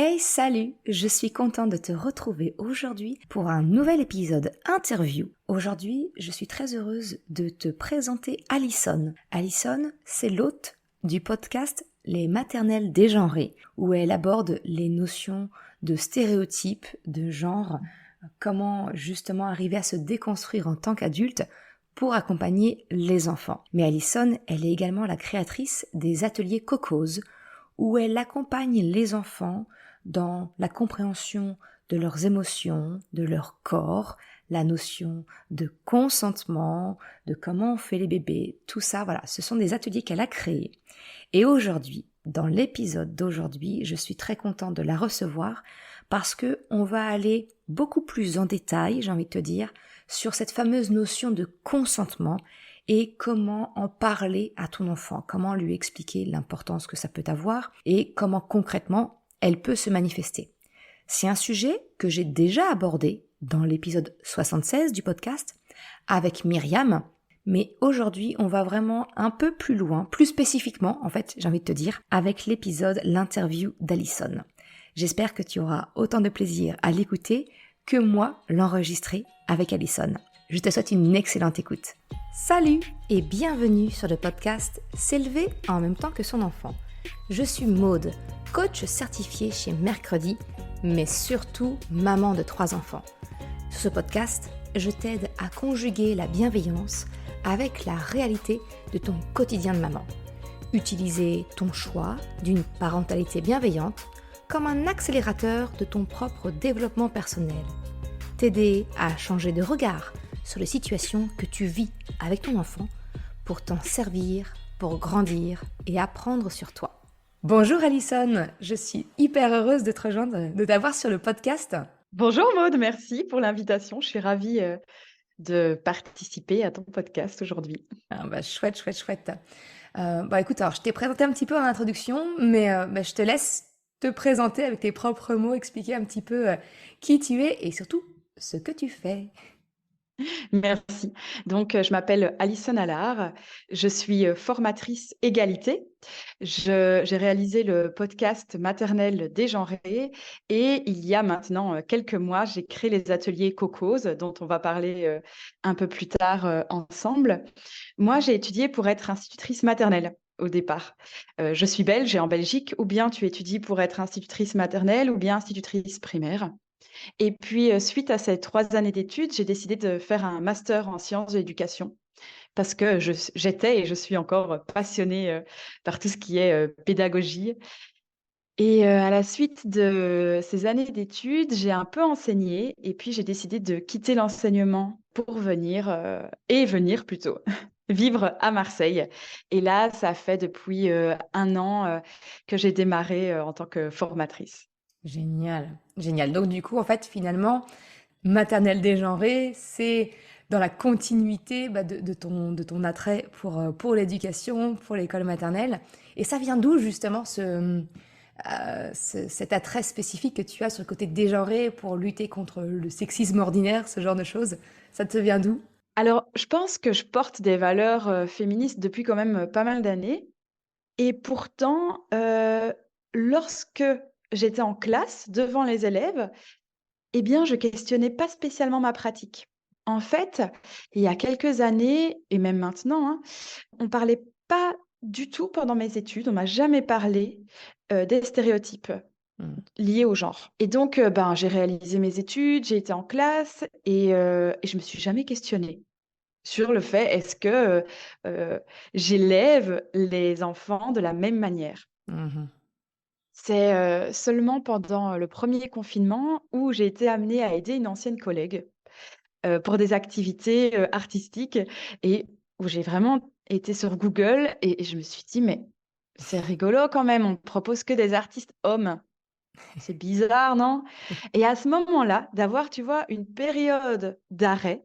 Hey, salut! Je suis contente de te retrouver aujourd'hui pour un nouvel épisode interview. Aujourd'hui, je suis très heureuse de te présenter Alison. Alison, c'est l'hôte du podcast Les maternelles dégenrées, où elle aborde les notions de stéréotypes, de genre, comment justement arriver à se déconstruire en tant qu'adulte pour accompagner les enfants. Mais Alison, elle est également la créatrice des ateliers Cocos, où elle accompagne les enfants dans la compréhension de leurs émotions, de leur corps, la notion de consentement, de comment on fait les bébés, tout ça, voilà, ce sont des ateliers qu'elle a créés. Et aujourd'hui, dans l'épisode d'aujourd'hui, je suis très contente de la recevoir parce que on va aller beaucoup plus en détail, j'ai envie de te dire, sur cette fameuse notion de consentement et comment en parler à ton enfant, comment lui expliquer l'importance que ça peut avoir et comment concrètement elle peut se manifester. C'est un sujet que j'ai déjà abordé dans l'épisode 76 du podcast avec Myriam, mais aujourd'hui on va vraiment un peu plus loin, plus spécifiquement en fait j'ai envie de te dire, avec l'épisode l'interview d'Alison. J'espère que tu auras autant de plaisir à l'écouter que moi l'enregistrer avec Alison. Je te souhaite une excellente écoute. Salut et bienvenue sur le podcast S'élever en même temps que son enfant. Je suis Maude, coach certifiée chez Mercredi, mais surtout maman de 3 enfants. Sur ce podcast, je t'aide à conjuguer la bienveillance avec la réalité de ton quotidien de maman. Utiliser ton choix d'une parentalité bienveillante comme un accélérateur de ton propre développement personnel. T'aider à changer de regard sur les situations que tu vis avec ton enfant pour t'en servir, pour grandir et apprendre sur toi. Bonjour Alison, je suis hyper heureuse de te rejoindre, de t'avoir sur le podcast. Bonjour Maud, merci pour l'invitation. Je suis ravie de participer à ton podcast aujourd'hui. Chouette. Écoute, alors je t'ai présenté un petit peu en introduction, mais je te laisse te présenter avec tes propres mots, expliquer un petit peu qui tu es et surtout ce que tu fais. Merci. Donc, je m'appelle Alison Allard. Je suis formatrice égalité. J'ai réalisé le podcast Maternelle dégenrée et il y a maintenant quelques mois, j'ai créé les ateliers Cocos dont on va parler un peu plus tard ensemble. Moi, j'ai étudié pour être institutrice maternelle au départ. Je suis belge et en Belgique, ou bien tu étudies pour être institutrice maternelle ou bien institutrice primaire. Et puis, suite à ces 3 années d'études, j'ai décidé de faire un master en sciences de l'éducation parce que j'étais et je suis encore passionnée, par tout ce qui est, pédagogie et à la suite de ces années d'études, j'ai un peu enseigné et puis j'ai décidé de quitter l'enseignement pour venir plutôt vivre à Marseille et là, ça fait depuis, 1 an, que j'ai démarré, en tant que formatrice. Génial. Donc du coup, en fait, finalement, maternelle dégenrée, c'est dans la continuité de ton attrait pour l'éducation, pour l'école maternelle. Et ça vient d'où justement cet attrait spécifique que tu as sur le côté dégenré pour lutter contre le sexisme ordinaire, ce genre de choses? Ça te vient d'où? Alors, je pense que je porte des valeurs, féministes depuis quand même, pas mal d'années et pourtant, lorsque j'étais en classe devant les élèves, eh bien, je questionnais pas spécialement ma pratique. En fait, il y a quelques années et même maintenant, hein, on parlait pas du tout pendant mes études, on m'a jamais parlé, des stéréotypes Hmm. liés au genre et donc, j'ai réalisé mes études, j'ai été en classe et je me suis jamais questionnée sur le fait, est-ce que, j'élève les enfants de la même manière? Mhm. C'est, seulement pendant, le premier confinement où j'ai été amenée à aider une ancienne collègue, pour des activités, artistiques et où j'ai vraiment été sur Google et je me suis dit: «Mais c'est rigolo quand même, on propose que des artistes hommes. C'est bizarre, non?» Et à ce moment-là, d'avoir, tu vois, une période d'arrêt,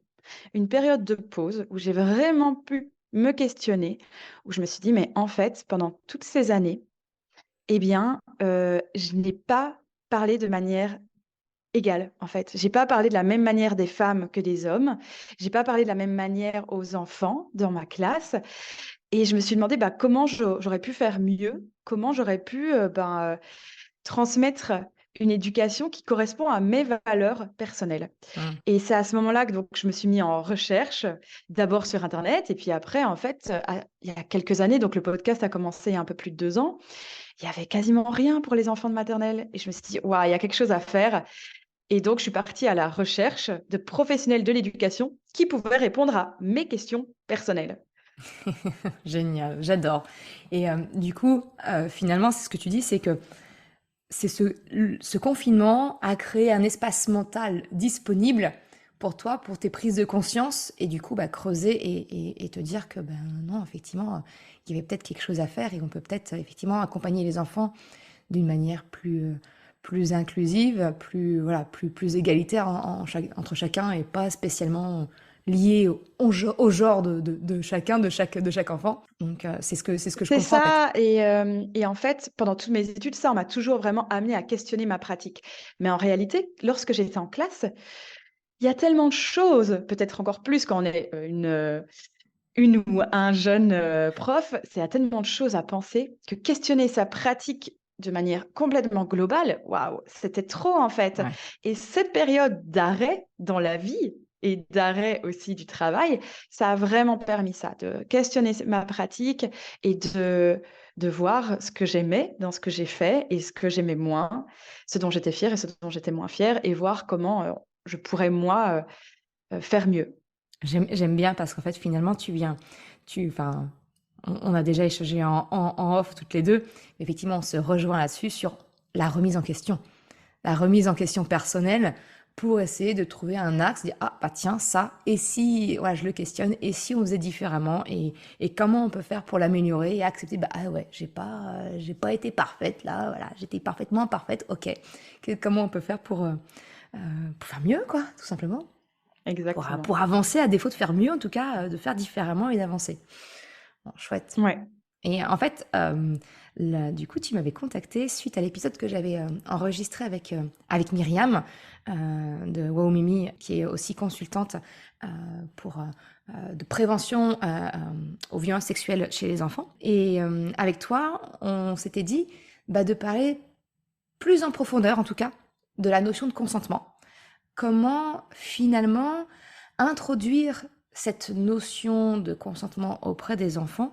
une période de pause où j'ai vraiment pu me questionner, où je me suis dit: «Mais en fait, pendant toutes ces années, eh bien, je n'ai pas parlé de manière égale, en fait. J'ai pas parlé de la même manière des femmes que des hommes. J'ai pas parlé de la même manière aux enfants dans ma classe et je me suis demandé, comment j'aurais pu faire mieux? Comment j'aurais pu, transmettre une éducation qui correspond à mes valeurs personnelles. Mmh. Et c'est à ce moment-là que donc je me suis mis en recherche, d'abord sur internet et puis après en fait, il y a quelques années, donc le podcast a commencé il y a un peu plus de 2 ans, il y avait quasiment rien pour les enfants de maternelle et je me suis dit: «Waouh, il y a quelque chose à faire» et donc je suis partie à la recherche de professionnels de l'éducation qui pouvaient répondre à mes questions personnelles. Génial, j'adore. Et du coup, finalement, c'est ce que tu dis, c'est que c'est ce confinement a créé un espace mental disponible pour toi, pour tes prises de conscience et du coup, bah, creuser et te dire que, ben non, effectivement, il y avait peut-être quelque chose à faire et on peut peut-être, effectivement, accompagner les enfants d'une manière plus inclusive, plus, voilà, plus égalitaire entre chacun et pas spécialement lié au genre de chacun, de chaque enfant. Donc, c'est ce que je C'est comprends en fait. ça et en fait, pendant toutes mes études, ça, on m'a toujours vraiment amené à questionner ma pratique. Mais en réalité, lorsque j'étais en classe, il y a tellement de choses, peut-être encore plus quand on est, une ou un jeune, prof, c'est il y a tellement de choses à penser que questionner sa pratique de manière complètement globale, waouh, c'était trop en fait Ouais. et cette période d'arrêt dans la vie et d'arrêt aussi du travail, ça a vraiment permis ça, de questionner ma pratique et de voir ce que j'aimais dans ce que j'ai fait et ce que j'aimais moins, ce dont j'étais fière et ce dont j'étais moins fière et voir comment, je pourrais moi, faire mieux. J'aime bien parce qu'en fait, finalement, enfin, on a déjà échangé en off toutes les deux. Effectivement, on se rejoint là-dessus sur la remise en question. La remise en question personnelle pour essayer de trouver un axe, dire, ah, bah tiens, ça, et si, voilà, je le questionne, et si on faisait différemment, et comment on peut faire pour l'améliorer et accepter, bah, ah ouais, j'ai pas été parfaite là, voilà, j'étais parfaitement imparfaite, ok. Comment on peut faire pour faire mieux, quoi, tout simplement. Exactement. Pour avancer, à défaut de faire mieux, en tout cas, de faire différemment et d'avancer. Bon, chouette. Ouais. Et en fait, du coup, tu m'avais contacté suite à l'épisode que j'avais enregistré avec Myriam de Wow Mimi, qui est aussi consultante de prévention aux violences sexuelles chez les enfants. Et avec toi, on s'était dit bah, de parler plus en profondeur, en tout cas, de la notion de consentement. Comment finalement introduire cette notion de consentement auprès des enfants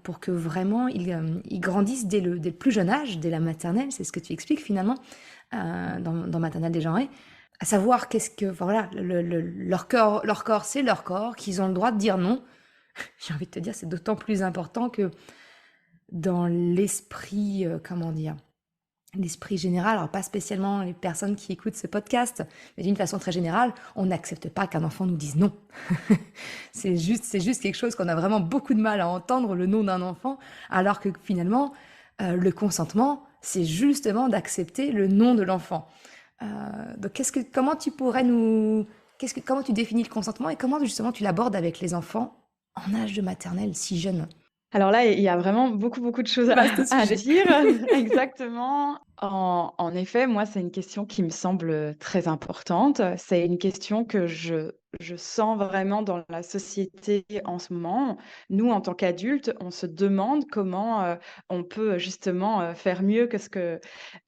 pour que vraiment ils grandissent dès le plus jeune âge, dès la maternelle, c'est ce que tu expliques finalement dans Maternelle dégenrée, à savoir qu'est-ce que, enfin, voilà, leur corps c'est leur corps, qu'ils ont le droit de dire non. J'ai envie de te dire, c'est d'autant plus important que dans l'esprit, comment dire, l'esprit général, alors pas spécialement les personnes qui écoutent ce podcast, mais d'une façon très générale, on n'accepte pas qu'un enfant nous dise non. C'est juste quelque chose qu'on a vraiment beaucoup de mal à entendre, le non d'un enfant, alors que finalement, le consentement, c'est justement d'accepter le non de l'enfant. Donc, comment tu pourrais comment tu définis le consentement et comment justement tu l'abordes avec les enfants en âge de maternelle si jeune? Alors là, il y a vraiment beaucoup, beaucoup de choses à Vaste à sujet. dire. Exactement. En effet, moi, c'est une question qui me semble, très importante. C'est une question que je sens vraiment dans la société en ce moment. Nous, en tant qu'adultes, on se demande comment, on peut justement, faire mieux que ce que,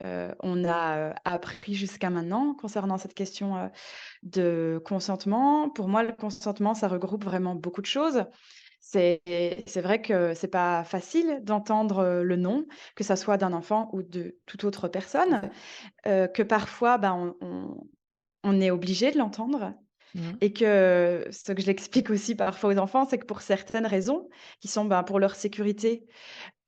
on a, appris jusqu'à maintenant concernant cette question, de consentement. Pour moi, le consentement, ça regroupe vraiment beaucoup de choses. C'est c'est vrai que c'est pas facile d'entendre, le non, que ça soit d'un enfant ou de toute autre Tout à personne, fait. que parfois, ben, on est obligé de l'entendre Mhm. et que ce que je l'explique aussi parfois aux enfants, c'est que pour certaines raisons qui sont, ben, pour leur sécurité,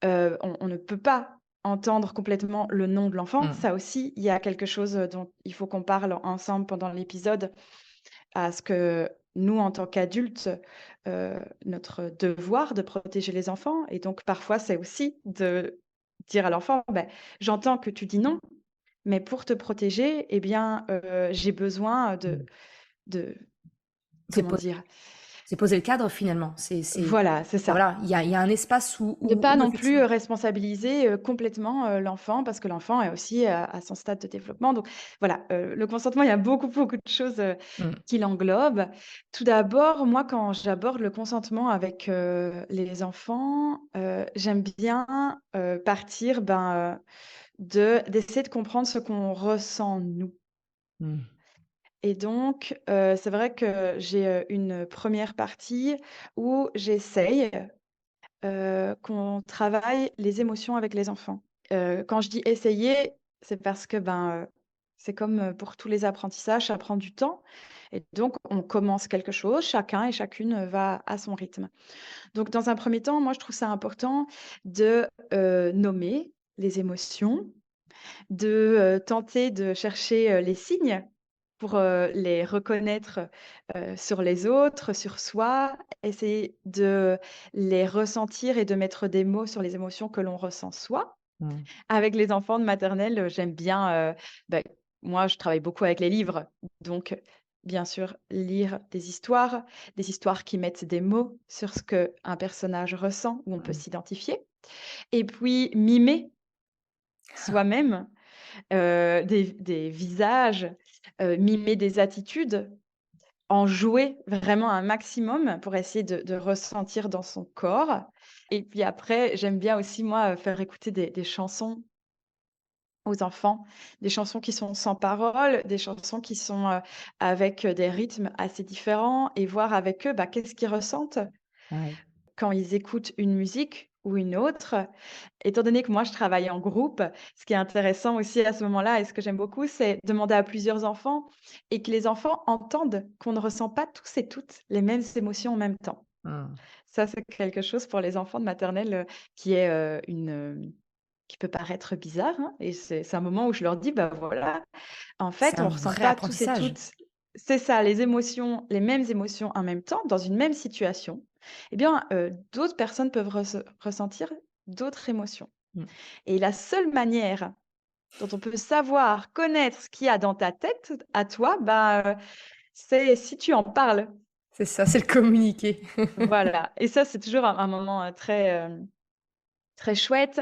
on ne peut pas entendre complètement le non de l'enfant. Mhm. Ça aussi, il y a quelque chose, dont il faut qu'on parle ensemble pendant l'épisode à ce que nous, en tant qu'adultes, notre devoir de protéger les enfants et donc parfois, c'est aussi de dire à l'enfant: «Beh, j'entends que tu dis non, mais pour te protéger, eh bien, j'ai besoin Mhm. de» C'est comment dire? C'est poser le cadre finalement. Voilà, c'est ça. Voilà, il y a un espace où, Ne où, pas où non plus, effectivement. responsabiliser, complètement, l'enfant parce que l'enfant est aussi à son stade de développement donc voilà, le consentement, il y a beaucoup, beaucoup de choses, Mm. qui l'englobent. Tout d'abord, moi, quand j'aborde le consentement avec, les enfants, j'aime bien, partir, ben, d'essayer de comprendre ce qu'on ressent nous. Mmh. Et donc, c'est vrai que j'ai, une première partie où j'essaye, qu'on travaille les émotions avec les enfants. Quand je dis essayer, c'est parce que, c'est comme, pour tous les apprentissages, ça prend du temps et donc on commence quelque chose, chacun et chacune, va à son rythme. Donc dans un premier temps, moi je trouve ça important de, nommer les émotions, de, tenter de chercher, les signes pour, les reconnaître, sur les autres, sur soi, essayer de les ressentir et de mettre des mots sur les émotions que l'on ressent soi. Mmh. Avec les enfants de maternelle, j'aime bien, bah, moi je travaille beaucoup avec les livres, donc bien sûr lire des histoires qui mettent des mots sur ce qu'un personnage ressent, où on peut Mmh. s'identifier et puis mimer soi-même. Des visages, mimer des attitudes, en jouer vraiment un maximum pour essayer de ressentir dans son corps et puis après, j'aime bien aussi moi, faire écouter des chansons aux enfants, des chansons qui sont sans paroles, des chansons qui sont, avec, des rythmes assez différents et voir avec eux, qu'est-ce qu'ils ressentent Ouais. quand ils écoutent une musique ou une autre. Étant donné que moi je travaille en groupe, ce qui est intéressant aussi à ce moment-là et ce que j'aime beaucoup, c'est demander à plusieurs enfants et que les enfants entendent qu'on ne ressent pas tous et toutes les mêmes émotions en même temps. Mmh. Ça, c'est quelque chose pour les enfants de maternelle, qui est, qui peut paraître bizarre, hein et c'est un moment où je leur dis: «Bah, voilà, en C'est fait, un on ressent vrai pas tous et apprentissage. toutes» c'est ça, les mêmes émotions en même temps, dans une même situation. Eh bien, d'autres personnes peuvent ressentir d'autres émotions Mmh. et la seule manière dont on peut savoir, connaître ce qu'il y a dans ta tête à toi, c'est si tu en parles. C'est ça, c'est le communiquer. Voilà et ça, c'est toujours un moment, très chouette,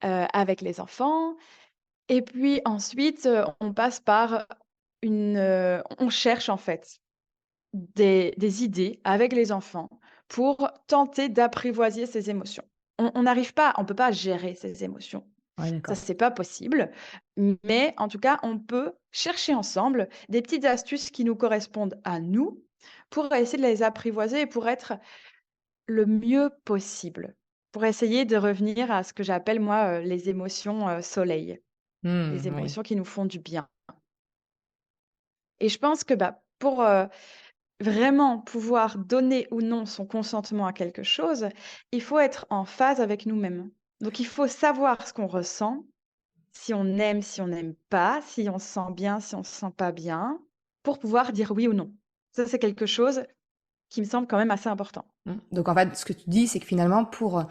avec les enfants et puis ensuite, on passe par on cherche en fait des idées avec les enfants pour tenter d'apprivoiser ces émotions. On peut pas gérer ces émotions. Ouais, Ça, d'accord. c'est pas possible, mais en tout cas, on peut chercher ensemble des petites astuces qui nous correspondent à nous pour essayer de les apprivoiser et pour être le mieux possible. Pour essayer de revenir à ce que j'appelle moi, les émotions, soleil, les Mmh, oui. émotions qui nous font du bien et je pense que, pour, vraiment pouvoir donner ou non son consentement à quelque chose, il faut être en phase avec nous-mêmes. Donc il faut savoir ce qu'on ressent, si on aime, si on n'aime pas, si on se sent bien, si on se sent pas bien, pour pouvoir dire oui ou non. Ça, c'est quelque chose qui me semble quand même assez important. Mmh. Donc en fait, ce que tu dis, c'est que finalement pour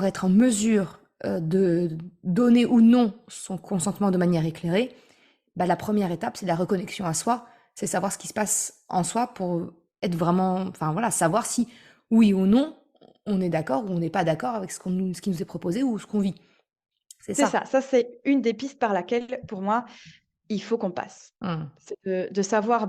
être en mesure, de donner ou non son consentement de manière éclairée, bah, la première étape, c'est la reconnexion à soi. C'est savoir ce qui se passe en soi pour être vraiment enfin voilà, savoir si, oui ou non, on est d'accord ou on n'est pas d'accord avec ce qui nous est proposé ou ce qu'on vit. C'est C'est ça? ça, ça c'est une des pistes par laquelle, pour moi, il faut qu'on passe. Mmh. C'est de savoir,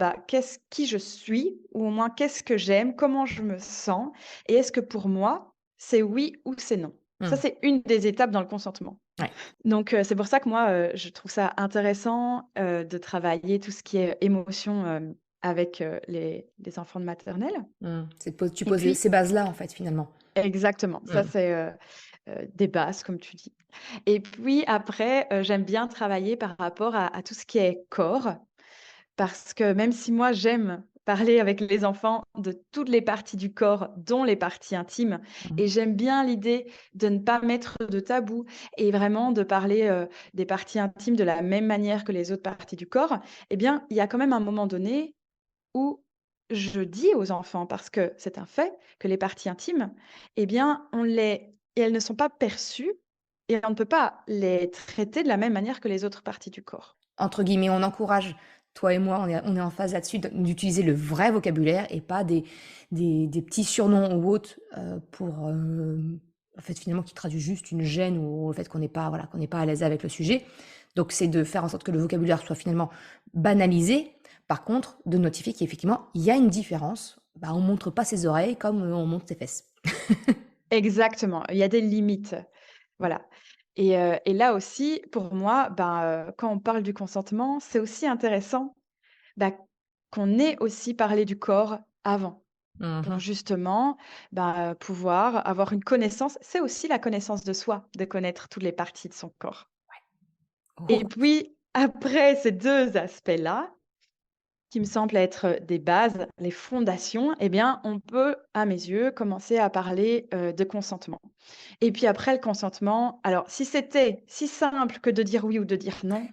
qui je suis ou au moins qu'est-ce que j'aime, comment je me sens et est-ce que pour moi, c'est oui ou c'est non? Ça, Mmh. c'est une des étapes dans le consentement. Ouais. Donc c'est pour ça que moi, je trouve ça intéressant, de travailler tout ce qui est émotion, avec, les enfants de maternelle Mmh. C'est tu et poses puis ces bases-là, en fait, finalement. exactement, ça Mmh. c'est, des bases comme tu dis et puis après, j'aime bien travailler par rapport à tout ce qui est corps. Parce que même si moi j'aime parler avec les enfants de toutes les parties du corps, dont les parties intimes Mmh. et j'aime bien l'idée de ne pas mettre de tabou et vraiment de parler, des parties intimes de la même manière que les autres parties du corps, eh bien, il y a quand même un moment donné où je dis aux enfants, parce que c'est un fait, que les parties intimes, eh bien, elles ne sont pas perçues et on ne peut pas les traiter de la même manière que les autres parties du corps. Entre guillemets, on encourage, toi et moi, on est en phase là-dessus, d'utiliser le vrai vocabulaire et pas des petits surnoms ou autres, pour, en fait, finalement, qui traduisent juste une gêne ou le fait qu'on n'est pas, voilà, qu'on n'est pas à l'aise avec le sujet. Donc c'est de faire en sorte que le vocabulaire soit finalement banalisé. Par contre, de notifier qu'effectivement, il y a une différence. Bah, on montre pas ses oreilles comme, on montre ses fesses. Exactement, il y a des limites. Voilà Et là aussi, pour moi, ben, quand on parle du consentement, c'est aussi intéressant, bah, qu'on ait aussi parlé du corps avant, pour Mmh. justement, bah, pouvoir avoir une connaissance. C'est aussi la connaissance de soi, de connaître toutes les parties de son corps. Et Oh! puis après ces 2 aspects-là, qui me semblent être des bases, les fondations, eh bien, on peut, à mes yeux, commencer à parler, de consentement. Et puis après le consentement, alors si c'était si simple que de dire oui ou de dire non,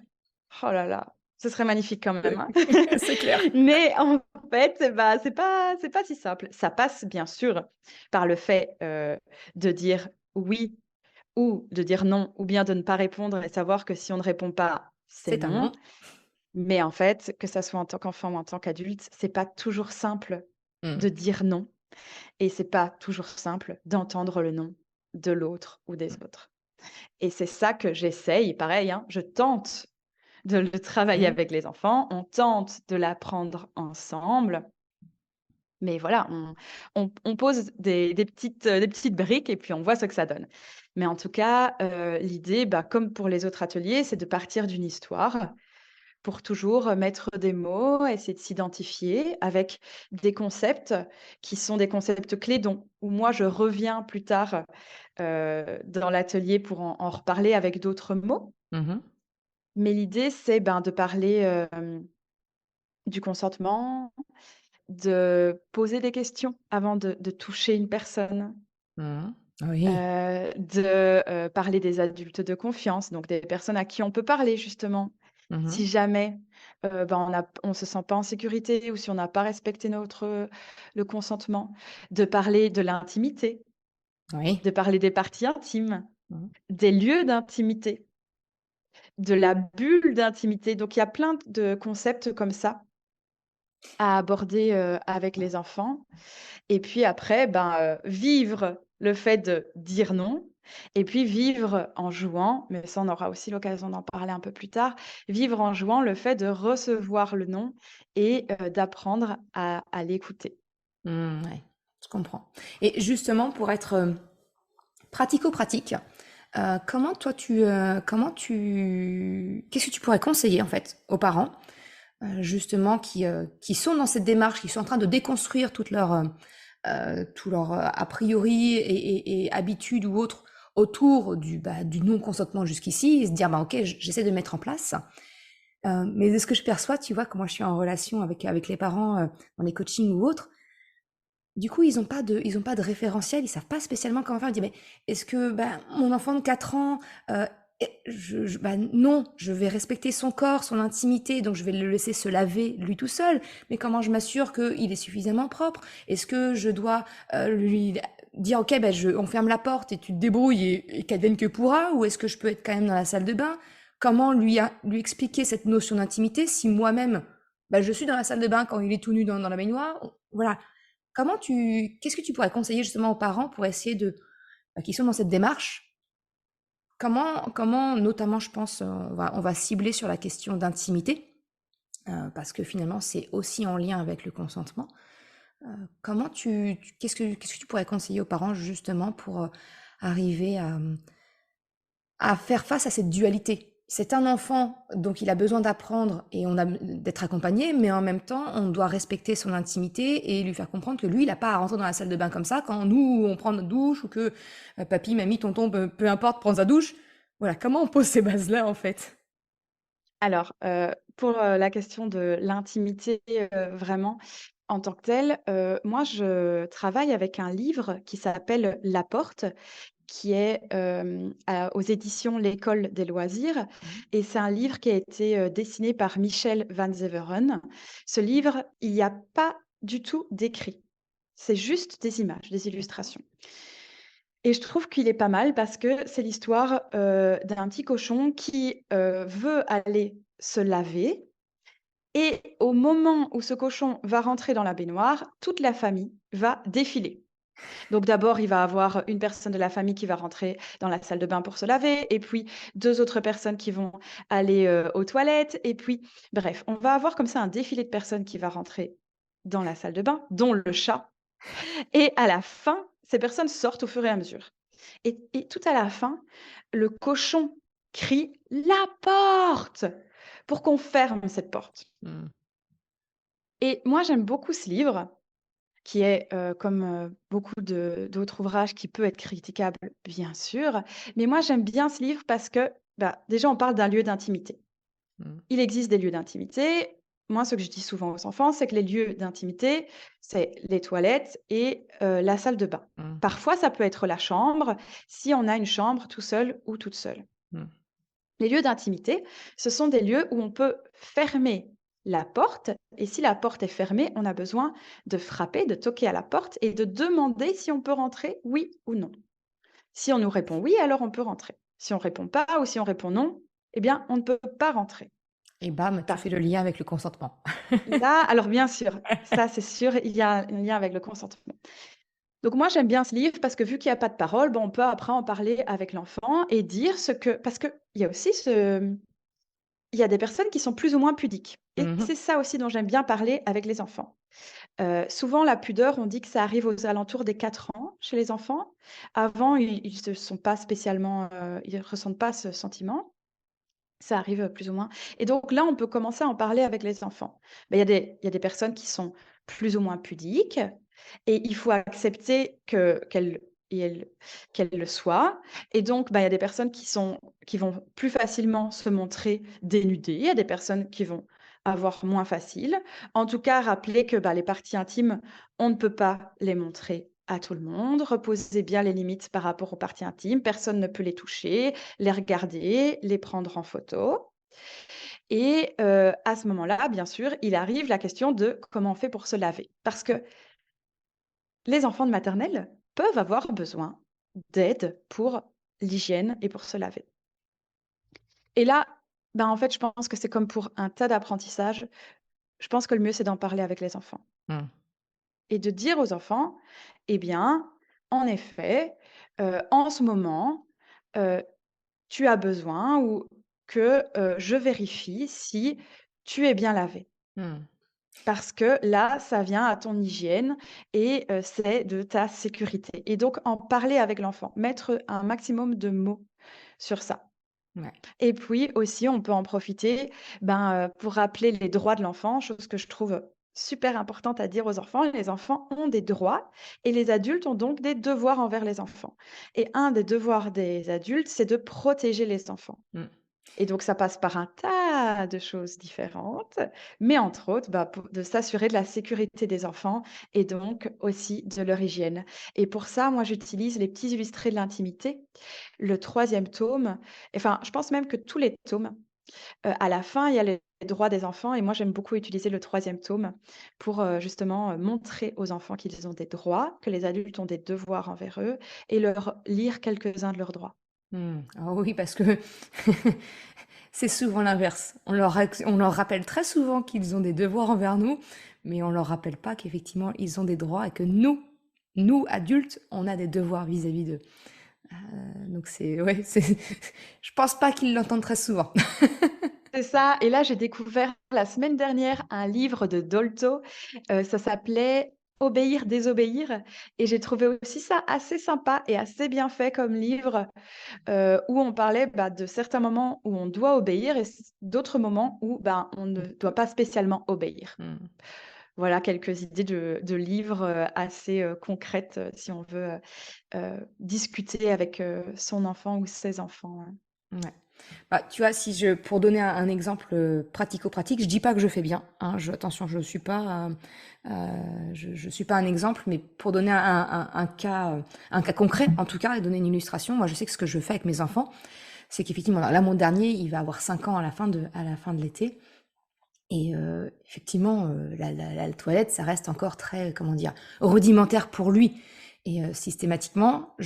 oh là là, ce serait magnifique quand même, hein. C'est clair. Mais en fait, bah, c'est pas si simple. Ça passe bien sûr par le fait, de dire oui ou de dire non, ou bien de ne pas répondre et savoir que si on ne répond pas, c'est C'est un non. non. Mais en fait, que ça soit en tant qu'enfant ou en tant qu'adulte, c'est pas toujours simple Mmh. de dire non et c'est pas toujours simple d'entendre le non de l'autre ou des autres. Et c'est ça que j'essaye, pareil, hein, je tente de le travailler Mmh. avec les enfants, on tente de l'apprendre ensemble, mais voilà, on pose des petites briques et puis on voit ce que ça donne. Mais en tout cas, l'idée, bah, comme pour les autres ateliers, c'est de partir d'une histoire pour toujours mettre des mots, essayer de s'identifier avec des concepts qui sont des concepts clés dont où moi je reviens plus tard, dans l'atelier pour en reparler avec d'autres mots. Mmh. Mais l'idée, c'est, ben, de parler, du consentement, de poser des questions avant de toucher une personne, Mmh. Oui. parler des adultes de confiance, donc des personnes à qui on peut parler justement. Mmh. Si jamais, ben, on se sent pas en sécurité ou si on n'a pas respecté le consentement, de parler de l'intimité, Oui. de parler des parties intimes, Mmh. des lieux d'intimité, de la bulle d'intimité. Donc il y a plein de concepts comme ça à aborder, avec les enfants et puis après, ben, vivre le fait de dire non et puis vivre en jouant, mais ça on aura aussi l'occasion d'en parler un peu plus tard, vivre en jouant le fait de recevoir le non et d'apprendre à l'écouter. Mmh, ouais, je comprends. Et justement, pour être pratico-pratique, qu'est-ce que tu pourrais conseiller en fait aux parents, justement, qui sont dans cette démarche, qui sont en train de déconstruire tout leur a priori et habitudes ou autres autour du non-consentement jusqu'ici, et se dire, bah, ok, j'essaie de mettre en place. Mais de ce que je perçois, tu vois, quand moi je suis en relation avec les parents dans les coachings ou autres, du coup, ils ont pas de référentiel, ils savent pas spécialement comment faire. Ils disent, mais est-ce que bah, mon enfant de 4 ans, bah, non, je vais respecter son corps, son intimité, donc je vais le laisser se laver lui tout seul. Mais comment je m'assure qu'il est suffisamment propre? Est-ce que je dois lui dire, ok, bah, on ferme la porte et tu te débrouilles et qu'advienne que pourra? Ou est-ce que je peux être quand même dans la salle de bain? Comment lui expliquer cette notion d'intimité si moi-même, bah, je suis dans la salle de bain quand il est tout nu dans la baignoire? Voilà. Qu'est-ce que tu pourrais conseiller justement aux parents pour essayer qui sont dans cette démarche? Comment, notamment, je pense, on va cibler sur la question d'intimité, parce que finalement, c'est aussi en lien avec le consentement. Qu'est-ce que tu pourrais conseiller aux parents justement pour arriver à faire face à cette dualité? C'est un enfant, donc il a besoin d'apprendre et on a d'être accompagné, mais en même temps, on doit respecter son intimité et lui faire comprendre que lui, il n'a pas à rentrer dans la salle de bain comme ça quand nous, on prend notre douche ou que papy, mamie, tonton, peu importe, prend sa douche. Voilà, comment on pose ces bases-là en fait? Alors, pour, la question de l'intimité, vraiment en tant que telle, moi je travaille avec un livre qui s'appelle La Porte, qui est, aux éditions L'École des loisirs Mhm. et c'est un livre qui a été, dessiné par Michel Van Zeveren. Ce livre, il y a pas du tout d'écrit. C'est juste des images, des illustrations et je trouve qu'il est pas mal parce que c'est l'histoire, d'un petit cochon qui, veut aller se laver et au moment où ce cochon va rentrer dans la baignoire, toute la famille va défiler. Donc d'abord, il va avoir une personne de la famille qui va rentrer dans la salle de bain pour se laver et puis 2 autres personnes qui vont aller, aux toilettes et puis bref, on va avoir comme ça un défilé de personnes qui va rentrer dans la salle de bain, dont le chat et à la fin, ces personnes sortent au fur et à mesure. Et tout à la fin, le cochon crie la porte pour qu'on ferme cette porte. Mmh. Et moi, j'aime beaucoup ce livre qui est, comme, beaucoup d'autres ouvrages qui peut être critiquable, bien sûr. Mais moi, j'aime bien ce livre parce que, bah, déjà, on parle d'un lieu d'intimité. Mmh. Il existe des lieux d'intimité. Moi, ce que je dis souvent aux enfants, c'est que les lieux d'intimité, c'est les toilettes et la salle de bain. Mmh. Parfois, ça peut être la chambre, si on a une chambre tout seul ou toute seule. Mmh. Les lieux d'intimité, ce sont des lieux où on peut fermer la porte et si la porte est fermée, on a besoin de frapper, de toquer à la porte et de demander si on peut rentrer, oui ou non. Si on nous répond oui, alors on peut rentrer. Si on répond pas ou si on répond non, eh bien, on ne peut pas rentrer. Et bam, tu Par fais le lien avec le consentement. Là, alors bien sûr, ça c'est sûr, il y a un lien avec le consentement. Donc moi j'aime bien ce livre parce que vu qu'il y a pas de parole, ben, on peut après en parler avec l'enfant et dire ce que parce qu'il y a aussi il y a des personnes qui sont plus ou moins pudiques et Mmh. c'est ça aussi dont j'aime bien parler avec les enfants. Souvent la pudeur, on dit que ça arrive aux alentours des 4 ans chez les enfants. Avant, ils se sont pas spécialement, ils ressentent pas ce sentiment. Ça arrive, plus ou moins et donc là, on peut commencer à en parler avec les enfants. Mais il y a des personnes qui sont plus ou moins pudiques et il faut accepter elles qu'elles le soient et donc bah, il y a des personnes qui vont plus facilement se montrer dénudées. Il y a des personnes qui vont avoir moins facile. En tout cas, rappeler que, bah, les parties intimes, on ne peut pas les montrer à tout le monde. Reposer bien les limites par rapport aux parties intimes. Personne ne peut les toucher, les regarder, les prendre en photo et à ce moment-là, bien sûr, il arrive la question de comment on fait pour se laver? Parce que les enfants de maternelle peuvent avoir besoin d'aide pour l'hygiène et pour se laver et là, ben, en fait, je pense que c'est comme pour un tas d'apprentissages, je pense que le mieux, c'est d'en parler avec les enfants Mmh. et de dire aux enfants: «Eh bien, en effet, en ce moment, heu, tu as besoin ou que, je vérifie si tu es bien lavé. Mmh. Parce que là, ça vient à ton hygiène et c'est de ta sécurité» et donc en parler avec l'enfant, mettre un maximum de mots sur ça Ouais. et puis aussi, on peut en profiter, ben, pour rappeler les droits de l'enfant, chose que je trouve super importante à dire aux enfants. Les enfants ont des droits et les adultes ont donc des devoirs envers les enfants et un des devoirs des adultes, c'est de protéger les enfants. Mmh. Et donc ça passe par un tas de choses différentes, mais entre autres, bah, pour de s'assurer de la sécurité des enfants et donc aussi de leur hygiène. Et pour ça, moi, j'utilise les petits illustrés de l'intimité, le troisième tome, enfin, je pense même que tous les tomes, à la fin, il y a les droits des enfants et moi, j'aime beaucoup utiliser le troisième tome pour, justement, montrer aux enfants qu'ils ont des droits, que les adultes ont des devoirs envers eux et leur lire quelques-uns de leurs droits. Mmh. Ah oui, parce que c'est souvent l'inverse. On leur rappelle très souvent qu'ils ont des devoirs envers nous, mais on leur rappelle pas qu'effectivement, ils ont des droits et que nous, adultes, on a des devoirs vis-à-vis d'eux. Donc c'est, ouais, c'est, je pense pas qu'ils l'entendent très souvent. C'est ça et là, j'ai découvert la semaine dernière un livre de Dolto, ça s'appelait «Obéir, désobéir» et j'ai trouvé aussi ça assez sympa et assez bien fait comme livre, où on parlait, bah, de certains moments où on doit obéir et d'autres moments où, ben, on ne doit pas spécialement obéir. Mmh. Voilà quelques idées de livres, assez, concrètes, si on veut, discuter avec, son enfant ou ses enfants, hein. Ouais. Bah, tu vois, si pour donner un exemple pratico-pratique, je dis pas que je fais bien, hein, attention, je suis pas un exemple, mais pour donner un cas concret, en tout cas, et donner une illustration, moi, je sais que ce que je fais avec mes enfants, c'est qu'effectivement, là, mon dernier, il va avoir 5 ans à la fin de l'été, et effectivement, la toilette, ça reste encore très, comment dire, rudimentaire pour lui. Et systématiquement,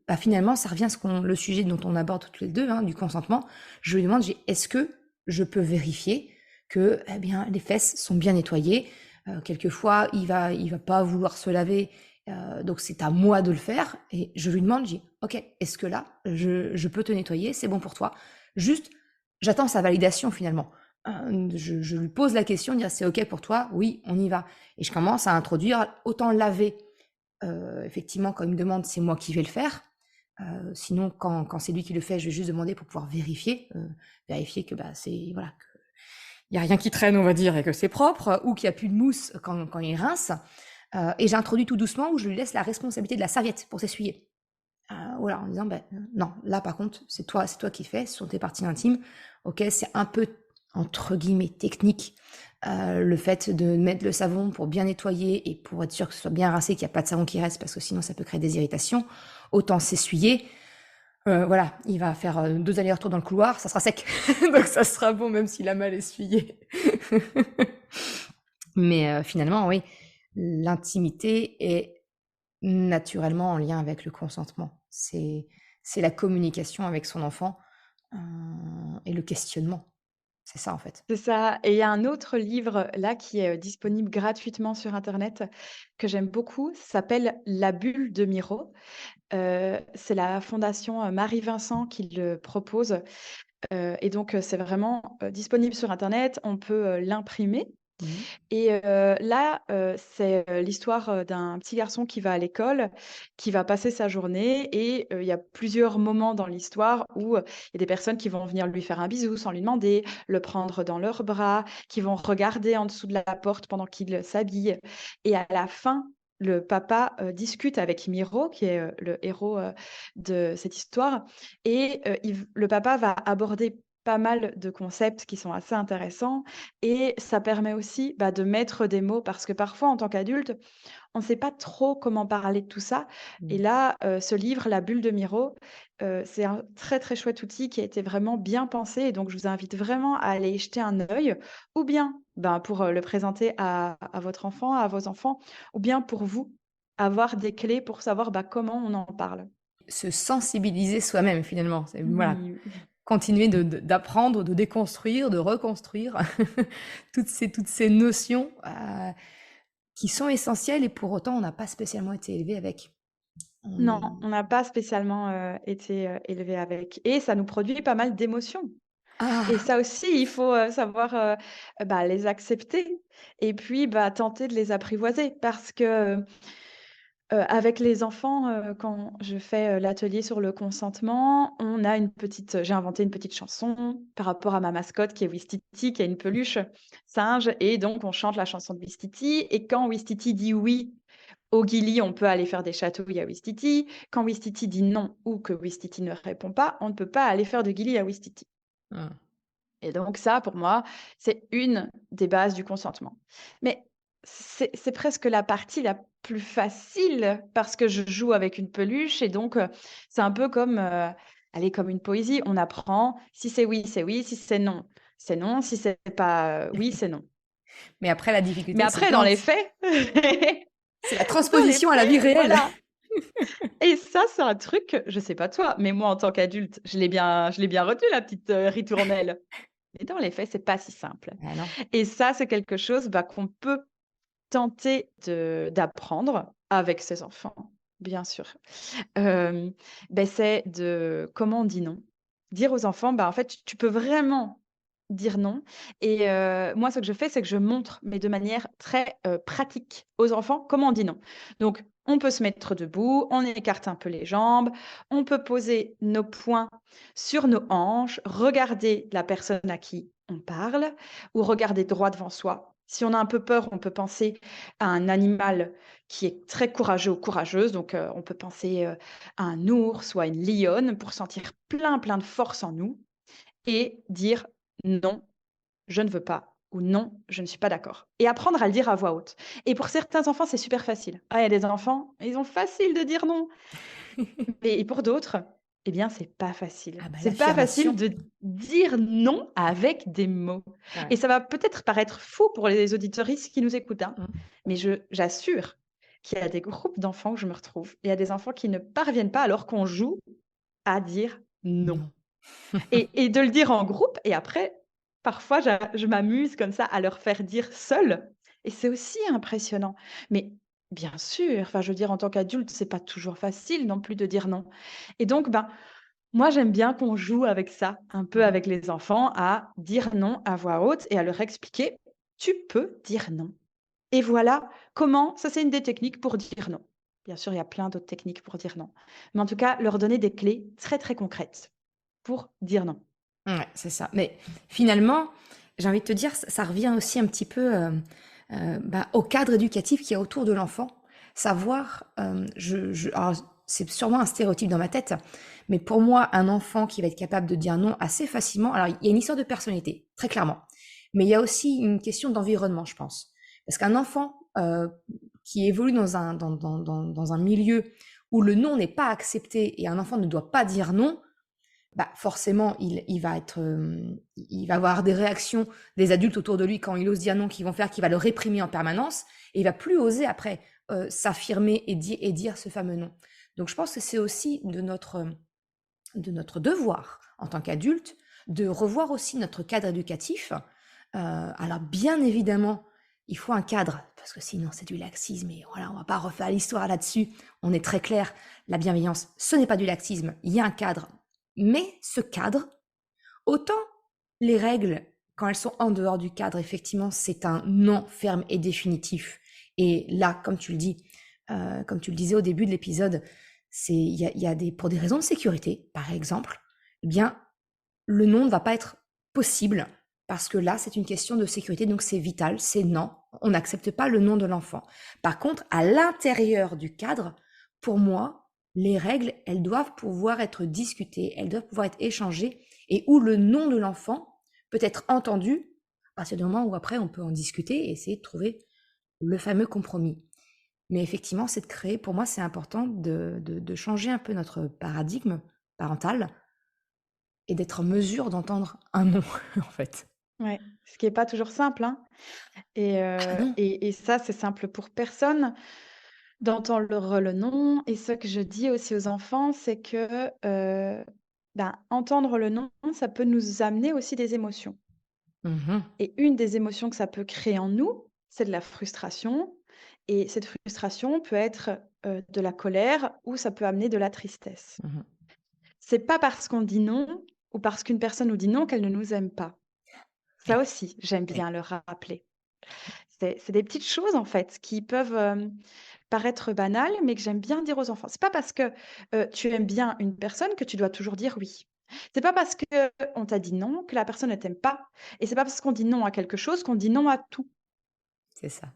bah, finalement, ça revient à le sujet dont on aborde toutes les deux, hein, du consentement. Je lui demande, est-ce que je peux vérifier que, eh bien, les fesses sont bien nettoyées? Quelquefois, il va pas vouloir se laver, donc c'est à moi de le faire. Et je lui demande, ok, est-ce que là, je peux te nettoyer? C'est bon pour toi? Juste, j'attends sa validation finalement. Je lui pose la question, dire c'est ok pour toi? Oui, on y va. Et je commence à introduire autant laver. Effectivement, quand il me demande, c'est moi qui vais le faire. Sinon, quand c'est lui qui le fait, je vais juste demander pour pouvoir vérifier que c'est voilà, qu'il y a rien qui traîne, on va dire, et que c'est propre, ou qu'il y a plus de mousse quand il rince. Et j'introduis tout doucement où je lui laisse la responsabilité de la serviette pour s'essuyer. Voilà, en disant, non, là par contre, c'est toi qui fais, ce sont tes parties intimes. Ok, c'est un peu, entre guillemets, technique, le fait de mettre le savon pour bien nettoyer et pour être sûr que ce soit bien rincé, qu'il n'y a pas de savon qui reste, parce que sinon ça peut créer des irritations. Autant s'essuyer. Voilà, il va faire 2 allers-retours dans le couloir, ça sera sec. Donc ça sera bon même s'il a mal essuyé. Mais finalement, oui, l'intimité est naturellement en lien avec le consentement. C'est la communication avec son enfant et le questionnement. C'est ça en fait. C'est ça. Et il y a un autre livre là qui est disponible gratuitement sur Internet que j'aime beaucoup. Ça s'appelle La bulle de Miro. C'est la fondation Marie Vincent qui le propose. Et donc, c'est vraiment disponible sur Internet. On peut l'imprimer. Mmh. Et là, c'est l'histoire d'un petit garçon qui va à l'école, qui va passer sa journée et il y a plusieurs moments dans l'histoire où, il y a des personnes qui vont venir lui faire un bisou sans lui demander, le prendre dans leurs bras, qui vont regarder en dessous de la porte pendant qu'il s'habille et à la fin, le papa, discute avec Miro, qui est, le héros, de cette histoire et le papa va aborder pas mal de concepts qui sont assez intéressants et ça permet aussi, de mettre des mots parce que parfois, en tant qu'adulte, on ne sait pas trop comment parler de tout ça et Mmh. là, ce livre, La bulle de Miro, c'est un très, très chouette outil qui a été vraiment bien pensé et donc je vous invite vraiment à aller y jeter un œil ou bien, pour, le présenter à votre enfant, à vos enfants ou bien pour vous, avoir des clés pour savoir, comment on en parle. Se sensibiliser soi-même finalement. C'est voilà, Oui. continuer d'apprendre, de déconstruire, de reconstruire toutes ces notions qui sont essentielles et pour autant on n'a pas spécialement été élevé avec. On Non, est on n'a pas spécialement, été, élevés avec et ça nous produit pas mal d'émotions et ah! ça aussi, il faut, savoir, les accepter et puis, tenter de les apprivoiser parce que, avec les enfants, quand je fais, l'atelier sur le consentement, on a j'ai inventé une petite chanson par rapport à ma mascotte qui est Ouistiti, qui a une peluche singe et donc on chante la chanson de Ouistiti et quand Ouistiti dit «oui» au Guili, on peut aller faire des chatouilles à Ouistiti. Quand Ouistiti dit non ou que Ouistiti ne répond pas, on ne peut pas aller faire de Guili à Ouistiti. Mmh. Et donc ça, pour moi, c'est une des bases du consentement. Mais c'est presque la partie la plus facile parce que je joue avec une peluche et donc c'est un peu comme, allez, comme une poésie. On apprend, si c'est oui, c'est oui, si c'est non, si c'est pas, oui, c'est non. Mais après la Mais difficulté, c'est après dans quand les faits c'est la dans les transposition à la vie faits, réelle. voilà. Et ça, c'est un truc, je sais pas toi, mais moi, en tant qu'adulte, je l'ai bien retenu la petite, ritournelle. Mais dans les faits, c'est pas si simple. Ah non. Et ça, c'est quelque chose, qu'on peut tenter d'apprendre avec ses enfants, bien sûr. Hem, c'est de comment on dit non. Dire aux enfants, en fait, tu peux vraiment dire non et moi, ce que je fais, c'est que je montre, mais de manière très, pratique aux enfants, comment on dit non. Donc on peut se mettre debout, on écarte un peu les jambes, on peut poser nos poings sur nos hanches, regarder la personne à qui on parle ou regarder droit devant soi. Si on a un peu peur, on peut penser à un animal qui est très courageux ou courageuse. Donc, on peut penser, à un ours ou à une lionne pour sentir plein, plein de force en nous et dire: «Non, je ne veux pas» ou «Non, je ne suis pas d'accord» et apprendre à le dire à voix haute et pour certains enfants, c'est super facile. Ah, il y a des enfants, ils ont facile de dire non et pour d'autres, eh bien, c'est pas facile. Ah bah, C'est pas facile l'affirmation. de dire non avec des mots et Ouais. ça va peut-être paraître fou pour les auditeuristes qui nous écoutent, hein, Mmh. mais j'assure qu'il y a des groupes d'enfants où je me retrouve. Il y a des enfants qui ne parviennent pas alors qu'on joue à dire non Non. et de le dire en groupe et après, parfois, je m'amuse comme ça à leur faire dire seul et c'est aussi impressionnant. Mais bien sûr, enfin, je veux dire, en tant qu'adulte, c'est pas toujours facile non plus de dire non et donc, moi, j'aime bien qu'on joue avec ça, un peu Mmh. avec les enfants, à dire non à voix haute et à leur expliquer: «Tu peux dire non» et voilà comment ça, c'est une des techniques pour dire non. Bien sûr, il y a plein d'autres techniques pour dire non. Mais en tout cas, leur donner des clés très, très concrètes pour dire non. Ouais, c'est ça. Mais finalement, j'ai envie de te dire, ça revient aussi un petit peu bah, au cadre éducatif qu'il y a autour de l'enfant. Savoir, alors, c'est sûrement un stéréotype dans ma tête, mais pour moi, un enfant qui va être capable de dire non assez facilement, alors il y a une histoire de personnalité, très clairement, mais il y a aussi une question d'environnement, je pense. Parce qu'un enfant qui évolue dans un milieu où le non n'est pas accepté et un enfant ne doit pas dire non, bah forcément, il va avoir des réactions des adultes autour de lui quand il ose dire non, qui vont faire qu'il va le réprimer en permanence, et il va plus oser après s'affirmer et dire ce fameux non. Donc je pense que c'est aussi de notre devoir en tant qu'adulte de revoir aussi notre cadre éducatif. Alors bien évidemment, il faut un cadre, parce que sinon c'est du laxisme, et voilà, on va pas refaire l'histoire là-dessus. On est très clair, la bienveillance, ce n'est pas du laxisme, il y a un cadre. Mais ce cadre, autant les règles, quand elles sont en dehors du cadre, effectivement, c'est un non ferme et définitif. Et là, comme tu le dis, comme tu le disais au début de l'épisode, pour des raisons de sécurité, par exemple, eh bien, le non ne va pas être possible parce que là, c'est une question de sécurité, donc c'est vital, c'est non. On n'accepte pas le non de l'enfant. Par contre, à l'intérieur du cadre, pour moi, les règles, elles doivent pouvoir être discutées, elles doivent pouvoir être échangées, et où le non de l'enfant peut être entendu à partir du moment où après on peut en discuter et essayer de trouver le fameux compromis. Mais effectivement, c'est de créer, pour moi, c'est important de changer un peu notre paradigme parental et d'être en mesure d'entendre un non, en fait. Ouais, ce qui est pas toujours simple, hein. Et, Ah non. ça, c'est simple pour personne d'entendre le non. Et ce que je dis aussi aux enfants, c'est que ben, entendre le non, ça peut nous amener aussi des émotions. Mhm, Et une des émotions que ça peut créer en nous, c'est de la frustration. Et cette frustration peut être de la colère ou ça peut amener de la tristesse. mhm. C'est pas parce qu'on dit non ou parce qu'une personne nous dit non qu'elle ne nous aime pas. Ça Oui, aussi, j'aime oui, bien le rappeler. C'est des petites choses, en fait, qui peuvent, paraître banales, mais que j'aime bien dire aux enfants. C'est pas parce que, tu aimes bien une personne que tu dois toujours dire oui. C'est pas parce qu'on t'a dit non que la personne ne t'aime pas, et c'est pas parce qu'on dit non à quelque chose qu'on dit non à tout. c'est ça.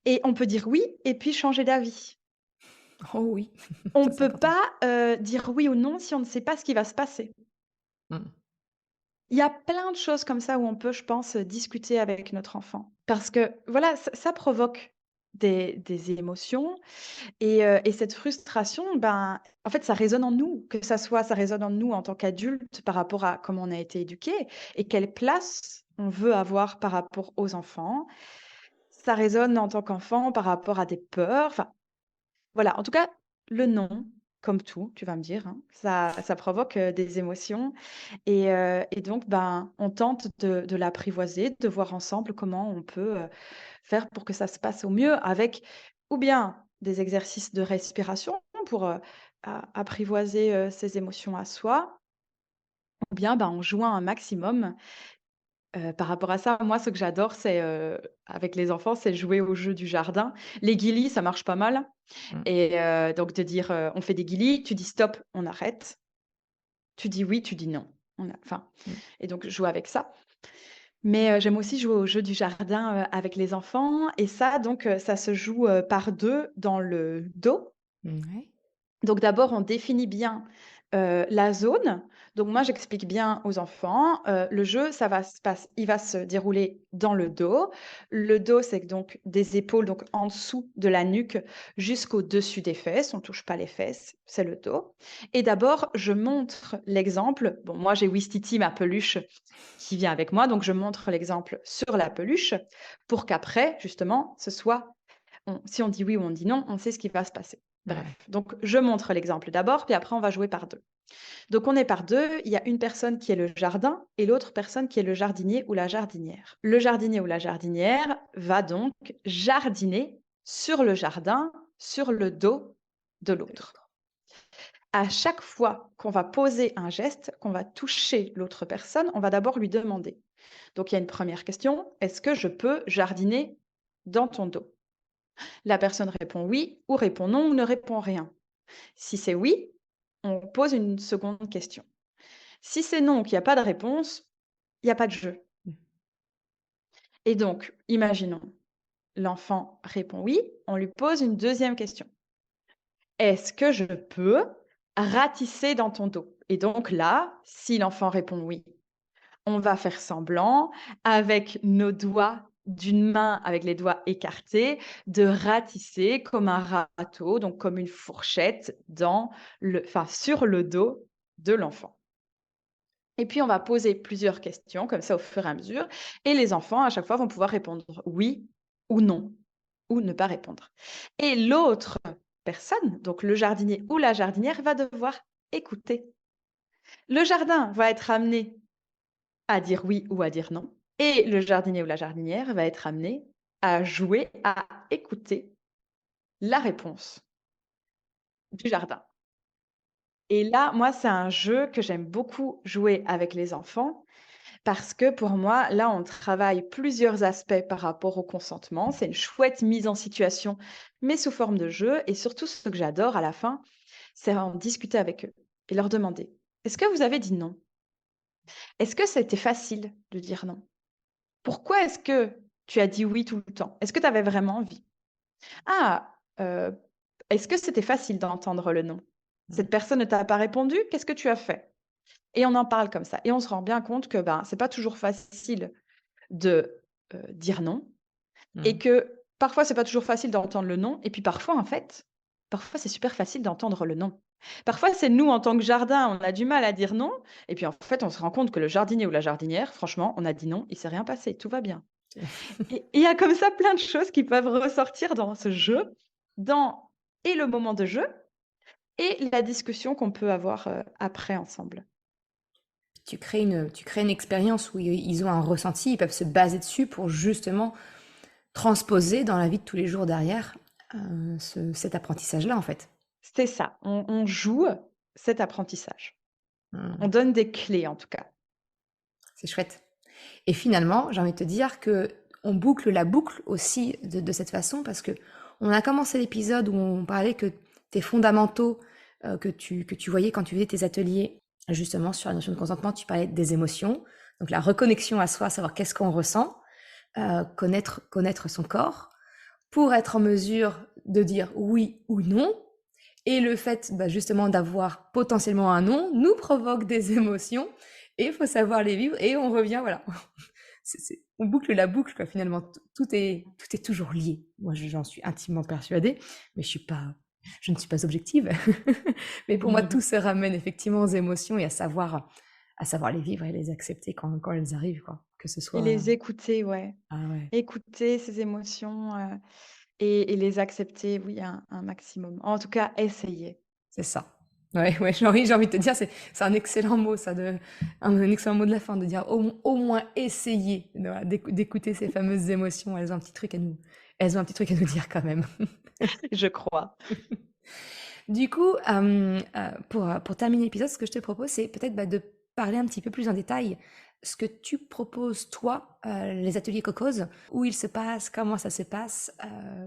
Et on peut dire oui et puis changer d'avis. Oh oui, On ça c'est peut important. pas, dire oui ou non si on ne sait pas ce qui va se passer. Mm. Il y a plein de choses comme ça où on peut, je pense, discuter avec notre enfant. Parce que voilà, ça provoque des émotions. Et cette frustration, ben, en fait, ça résonne en nous, que ça résonne en nous en tant qu'adultes par rapport à comment on a été éduqués et quelle place on veut avoir par rapport aux enfants. Ça résonne en tant qu'enfant par rapport à des peurs, enfin, voilà. En tout cas, le non, comme tout, tu vas me dire, hein, ça provoque, des émotions et donc, ben, on tente de l'apprivoiser, de voir ensemble comment on peut, faire pour que ça se passe au mieux avec ou bien des exercices de respiration pour, apprivoiser, ses émotions à soi ou bien, bah, en jouant un maximum. Par rapport à ça, moi, ce que j'adore, c'est, avec les enfants, c'est jouer aux jeux du jardin. Les guilis, ça marche pas mal Mm. et donc de dire, on fait des guilis, tu dis: «Stop», on arrête. Tu dis: «Oui», tu dis: «Non». On a enfin Mm. et donc jouer avec ça. Mais j'aime aussi jouer aux jeux du jardin, avec les enfants et ça donc ça se joue, par 2 dans le dos. Ouais. Donc d'abord, on définit bien, la zone. Donc moi, j'explique bien aux enfants, le jeu, il va se dérouler dans le dos. Le dos, c'est donc des épaules, donc en dessous de la nuque jusqu'au-dessus des fesses. On touche pas les fesses, c'est le dos. Et d'abord, je montre l'exemple. Bon, moi, j'ai Ouistiti, ma peluche, qui vient avec moi, donc je montre l'exemple sur la peluche pour qu'après, justement, ce soit si on dit oui ou on dit non, on sait ce qui va se passer. Bref, Ouais. donc je montre l'exemple d'abord, puis après on va jouer par 2. Donc on est par 2. Il y a une personne qui est le jardin et l'autre personne qui est le jardinier ou la jardinière. Le jardinier ou la jardinière va donc jardiner sur le jardin, sur le dos de l'autre. À chaque fois qu'on va poser un geste, qu'on va toucher l'autre personne, on va d'abord lui demander. Donc il y a une première question, est-ce que je peux jardiner dans ton dos? La personne répond oui ou répond non ou ne répond rien. Si c'est oui, on pose une seconde question. Si c'est non, qu'il n'y a pas de réponse, il n'y a pas de jeu. Et donc, imaginons, l'enfant répond oui, on lui pose une deuxième question. Est-ce que je peux ratisser dans ton dos? Et donc là, si l'enfant répond oui, on va faire semblant, avec nos doigts d'une main, avec les doigts écartés, de ratisser comme un râteau, donc comme une fourchette sur le dos de l'enfant. Et puis, on va poser plusieurs questions, comme ça, au fur et à mesure. Et les enfants, à chaque fois, vont pouvoir répondre oui ou non, ou ne pas répondre. Et l'autre personne, donc le jardinier ou la jardinière, va devoir écouter. Le jardin va être amené à dire oui ou à dire non. Et le jardinier ou la jardinière va être amené à jouer, à écouter la réponse du jardin. Et là, moi, c'est un jeu que j'aime beaucoup jouer avec les enfants parce que pour moi, là, on travaille plusieurs aspects par rapport au consentement. C'est une chouette mise en situation, mais sous forme de jeu. Et surtout, ce que j'adore à la fin, c'est en discuter avec eux et leur demander: «Est-ce que vous avez dit non? Est-ce que c'était facile de dire non? Pourquoi est-ce que tu as dit oui tout le temps? Est-ce que tu avais vraiment envie? Ah, est-ce que c'était facile d'entendre le non? Mmh. Cette personne ne t'a pas répondu, qu'est-ce que tu as fait?» Et on en parle comme ça et on se rend bien compte que, ben, c'est pas toujours facile de, dire non et Mmh. que parfois c'est pas toujours facile d'entendre le non et puis parfois, en fait, parfois c'est super facile d'entendre le non. Parfois, c'est nous en tant que jardin, on a du mal à dire non et puis en fait, on se rend compte que le jardinier ou la jardinière, franchement, on a dit non, il s'est rien passé, tout va bien. Et il y a comme ça plein de choses qui peuvent ressortir dans ce jeu, dans et le moment de jeu et la discussion qu'on peut avoir, après ensemble. Tu crées une expérience où ils ont un ressenti, ils peuvent se baser dessus pour justement transposer dans la vie de tous les jours derrière cet apprentissage-là, en fait. C'est ça, on joue cet apprentissage. On Mmh. donne des clés en tout cas. C'est chouette. Et finalement, j'ai envie de te dire que on boucle la boucle aussi de cette façon parce que on a commencé l'épisode où on parlait que tes fondamentaux que tu voyais quand tu faisais tes ateliers, justement sur la notion de consentement, tu parlais des émotions, donc la reconnexion à soi, savoir qu'est-ce qu'on ressent, connaître son corps, pour être en mesure de dire oui ou non. Et le fait justement d'avoir potentiellement un non nous provoque des émotions et il faut savoir les vivre et on revient, voilà. On boucle la boucle, quoi, finalement. Tout est toujours lié. Moi, j'en suis intimement persuadée, mais je ne suis pas objective. Mais pour moi, tout se ramène effectivement aux émotions et à savoir les vivre et les accepter quand elles arrivent, quoi. Que ce Et soit. les écouter, ouais. Ah ouais, Écouter ces émotions, et les accepter, oui, un maximum. En tout cas, essayer. c'est ça. Ouais, ouais, j'ai envie de te dire, c'est un excellent mot, ça, un excellent mot de la fin, de dire au moins essayer, voilà, d'écouter ces fameuses émotions. Elles ont un petit truc à nous dire quand même. Je crois. Du coup, pour terminer l'épisode, ce que je te propose, c'est peut-être de parler un petit peu plus en détail ce que tu proposes, toi, les ateliers Cocos, où ils se passent, comment ça se passe,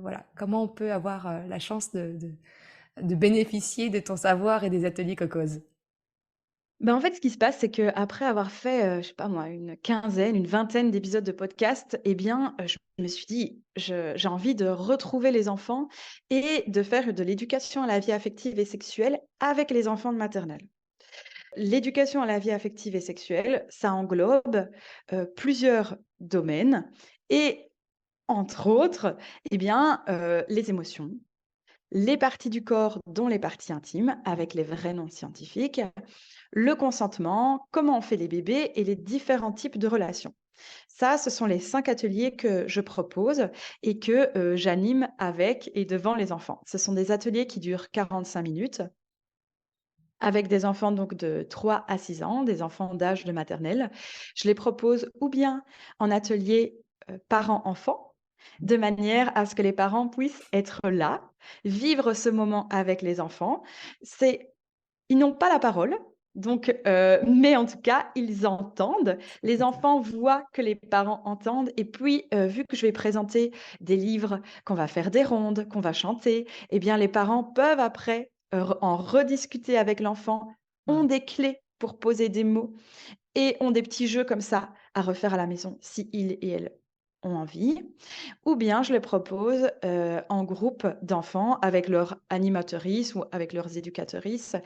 voilà, comment on peut avoir la chance de bénéficier de ton savoir et des ateliers Cocos. Ben, en fait, ce qui se passe, c'est qu'après avoir fait, je sais pas moi, une quinzaine, une vingtaine d'épisodes de podcast, eh bien, je me suis dit: J'ai envie de retrouver les enfants et de faire de l'éducation à la vie affective et sexuelle avec les enfants de maternelle». L'éducation à la vie affective et sexuelle, ça englobe, plusieurs domaines et entre autres, eh bien, les émotions, les parties du corps, dont les parties intimes, avec les vrais noms scientifiques, le consentement, comment on fait les bébés et les différents types de relations. Ça, ce sont les 5 ateliers que je propose et que, j'anime avec et devant les enfants. Ce sont des ateliers qui durent 45 minutes avec des enfants donc de 3 à 6 ans, des enfants d'âge de maternelle. Je les propose ou bien en atelier, parents-enfants, de manière à ce que les parents puissent être là, vivre ce moment avec les enfants. C'est Ils n'ont pas la parole, Donc, mais en tout cas, ils entendent. Les enfants voient que les parents entendent. Et puis, vu que je vais présenter des livres, qu'on va faire des rondes, qu'on va chanter, eh bien, les parents peuvent après en rediscuter avec l'enfant, ont des clés pour poser des mots et ont des petits jeux comme ça à refaire à la maison si ils et elles ont envie. Ou bien je les propose, en groupe d'enfants avec leur animatrice ou avec leurs éducatrices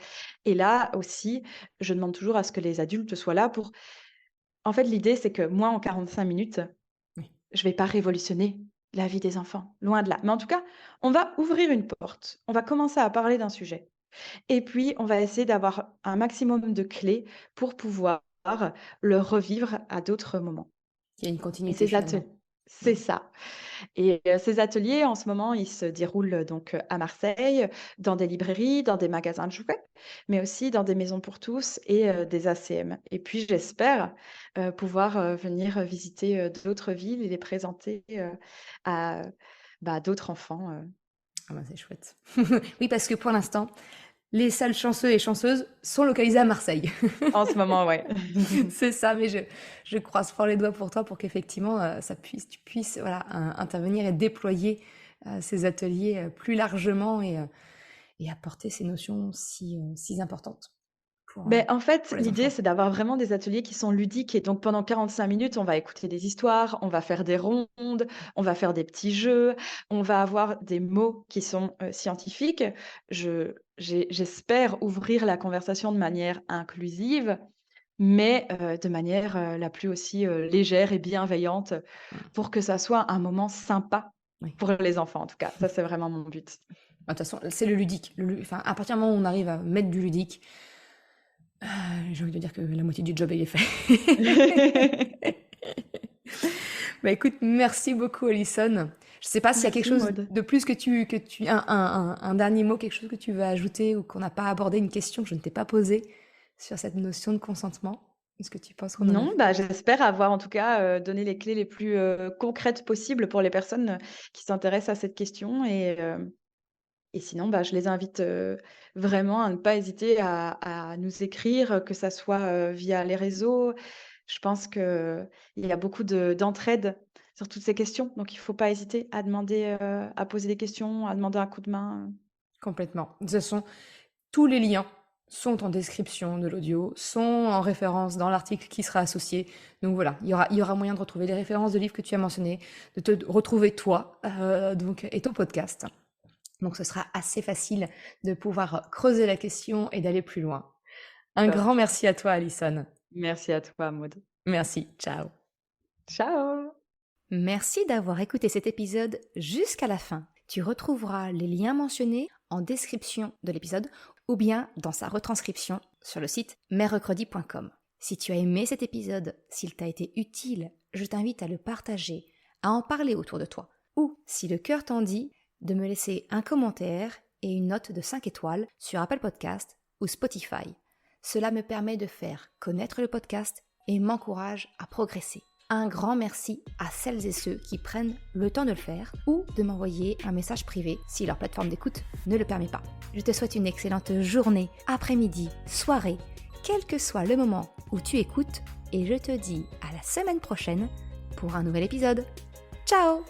et là aussi, je demande toujours à ce que les adultes soient là pour en fait, l'idée, c'est que moi, en 45 minutes, Oui. je vais pas révolutionner la vie des enfants, loin de là. Mais en tout cas, on va ouvrir une porte, on va commencer à parler d'un sujet et puis on va essayer d'avoir un maximum de clés pour pouvoir le revivre à d'autres moments Il y a une et continuité ces finalement. ateliers c'est ça. Et ces ateliers, en ce moment, ils se déroulent donc à Marseille, dans des librairies, dans des magasins de jouets, mais aussi dans des maisons pour tous et des ACM. Et puis j'espère, pouvoir, venir visiter, d'autres villes et les présenter, à, d'autres enfants, Ah bah, c'est chouette. Oui, parce que pour l'instant, les seuls chanceux et chanceuses sont localisés à Marseille. en ce moment, ouais. C'est ça, mais je croise fort les doigts pour toi pour qu'effectivement, tu puisses voilà, intervenir et déployer ces ateliers plus largement et apporter ces notions si importantes Beh, en fait, pour les l'idée, enfants. c'est d'avoir vraiment des ateliers qui sont ludiques et donc pendant 45 minutes, on va écouter des histoires, on va faire des rondes, on va faire des petits jeux, on va avoir des mots qui sont, scientifiques. J'espère ouvrir la conversation de manière inclusive, mais de manière, la plus aussi, légère et bienveillante pour que ça soit un moment sympa Oui. pour les enfants, en tout cas. Ça, c'est vraiment mon but. De toute façon, c'est le ludique. Enfin, à partir du moment où on arrive à mettre du ludique, j'ai envie de dire que la moitié du job, il est fait. Bah écoute, merci beaucoup, Alison. Je sais pas s'il y a quelque Merci chose Maud. de plus un dernier mot, quelque chose que tu veux ajouter ou qu'on n'a pas abordé, une question que je ne t'ai pas posée sur cette notion de consentement. Est-ce que tu penses qu'on en a Non, fait? j'espère avoir en tout cas, donné les clés les plus, concrètes possibles pour les personnes, qui s'intéressent à cette question et sinon, je les invite, vraiment à ne pas hésiter à nous écrire, que ça soit, via les réseaux. Je pense qu'il y a beaucoup d'entraide sur toutes ces questions, donc il ne faut pas hésiter à demander, à poser des questions, à demander un coup de main. Complètement. De toute façon, tous les liens sont en description de l'audio, sont en référence dans l'article qui sera associé. Donc voilà, il y aura moyen de retrouver les références de livres que tu as mentionnés, de te retrouver toi et ton podcast. Donc ce sera assez facile de pouvoir creuser la question et d'aller plus loin. Un Top. grand merci à toi, Alison. Merci à toi Maud. Merci, ciao. Ciao. Merci d'avoir écouté cet épisode jusqu'à la fin. Tu retrouveras les liens mentionnés en description de l'épisode ou bien dans sa retranscription sur le site merrecredi.com. Si tu as aimé cet épisode, s'il t'a été utile, je t'invite à le partager, à en parler autour de toi. Ou, si le cœur t'en dit, de me laisser un commentaire et une note de 5 étoiles sur Apple Podcast ou Spotify. Cela me permet de faire connaître le podcast et m'encourage à progresser. Un grand merci à celles et ceux qui prennent le temps de le faire ou de m'envoyer un message privé si leur plateforme d'écoute ne le permet pas. Je te souhaite une excellente journée, après-midi, soirée, quel que soit le moment où tu écoutes et je te dis à la semaine prochaine pour un nouvel épisode. Ciao!